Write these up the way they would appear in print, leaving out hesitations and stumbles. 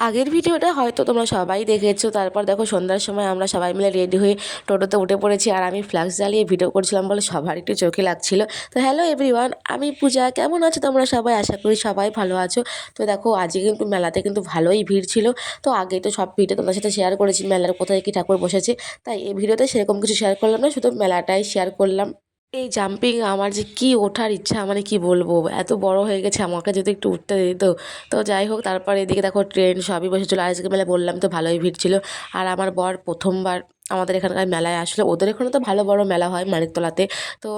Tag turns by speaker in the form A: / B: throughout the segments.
A: আগের ভিডিওটা হয়তো তোমরা সবাই দেখেছো। তারপর দেখো সন্ধ্যার সময় আমরা সবাই মিলে রেডি হয়ে টোটোতে উঠে পড়েছি, আর আমি ফ্ল্যাক্স জ্বালিয়ে ভিডিও করছিলাম বলে সবার একটু চোখে লাগছিল। তো হ্যালো এভরিওয়ান, আমি পূজা। কেমন আছো তোমরা সবাই? আশা করি সবাই ভালো আছো। তো দেখো আজকে কিন্তু মেলাতে কিন্তু ভালোই ভিড় ছিল। তো আগে তো সব ভিডিও তোমাদের সাথে শেয়ার করেছি, মেলার কোথায় কি ঠাকুর বসেছে। তাই এই ভিডিওতে সেরকম কিছু শেয়ার করলাম না, শুধু মেলাটাই শেয়ার করলাম। এই জাম্পিং আমার যে কি ওঠার ইচ্ছা, মানে কি বলবো, এত বড় হয়ে গেছে, আমাকে যদি একটু উঠতে দিত। তো যাই হোক, তারপরে এদিকে দেখো ট্রেন সবই বসেছিল। আজকে মেলা বললাম তো ভালোই ভিড় ছিল। আর আমার বর প্রথমবার আমাদের এখানকার মেলায় আসলে, ওদের এখানে তো ভালো বড় মেলা হয় মানিকতলাতে। তো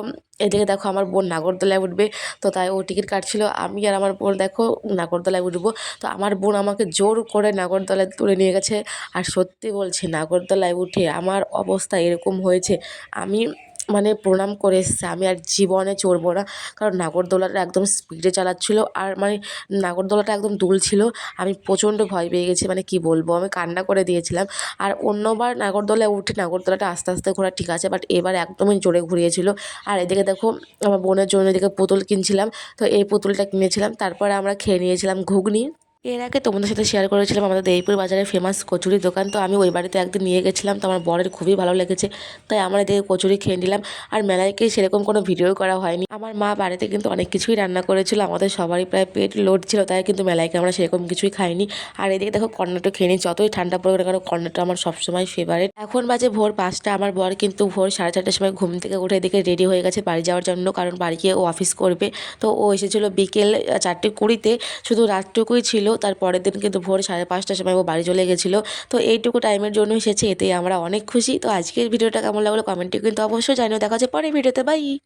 A: এদিকে দেখো আমার বোন নাগরদোলায় উঠবে, তো তাই ও টিকিট কাটছিল। আমি আর আমার বোন দেখো নাগরদোলায় উঠবো। তো আমার বোন আমাকে জোর করে নাগরদোলায় তুলে নিয়ে গেছে। আর সত্যি বলছি, নাগরদোলায় উঠে আমার অবস্থা এরকম হয়েছে, আমি মানে প্রণাম করে এসেছি, আমি আর জীবনে চড়বো না। কারণ নাগরদোলাটা একদম স্পিডে চালাচ্ছিল, আর মানে নাগরদোলাটা একদম দুলছিল। আমি প্রচণ্ড ভয় পেয়ে গেছি, মানে কি বলবো, আমি কান্না করে দিয়েছিলাম। আর অন্যবার নাগরদোলায় উঠে নাগরদোলাটা আস্তে আস্তে ঘোরা ঠিক আছে, বাট এবার একদমই জোরে ঘুরিয়েছিল। আর এদিকে দেখো আমার বোনের জন্য এদিকে পুতুল কিনছিলাম। তো এই পুতুলটা কিনেছিলাম, তারপরে আমরা খেয়ে নিয়েছিলাম ঘুগনি। এর আগে তোমাদের সাথে শেয়ার করেছিলাম আমাদের দেইপুর বাজারের ফেমাস কচুরির দোকান। তো আমি ওই বাড়িতে একদিন নিয়ে গেছিলাম, তো আমার বরের খুবই ভালো লেগেছে। তাই আমরা এদিকে কচুরি খেয়ে নিলাম। আর মেলায় গিয়ে সেরকম কোনো ভিডিও করা হয়নি। আমার মা বাড়িতে কিন্তু অনেক কিছুই রান্না করেছিল, আমাদের সবারই প্রায় পেট লোড ছিল, তাই কিন্তু মেলায় আমরা সেরকম কিছুই খাইনি। আর এদিকে দেখো কর্নেটো খেয়ে নিই, যতই ঠান্ডা পড়ে না কেন কর্নেটো আমার সবসময় ফেভারিট। এখন বাজে ভোর 5টা, আমার বর কিন্তু ভোর 4:30টার সময় ঘুম থেকে উঠে এদিকে রেডি হয়ে গেছে বাড়ি যাওয়ার জন্য, কারণ বাড়ি গিয়ে ও অফিস করবে। তো ও এসেছিলো বিকেল 4:20-তে, শুধু রাতটুকুই ছিল। তার পরের দিন কিন্তু ভোর 5:30টার সময় ও বাড়ি চলে গেছিলো। তো এইটুকু টাইমের জন্য এসেছে, এতেই আমরা অনেক খুশি। তো আজকের ভিডিওটা কেমন লাগলো কমেন্টে কিন্তু অবশ্যই জানিও। দেখা হচ্ছে পরের ভিডিওতে, বাই।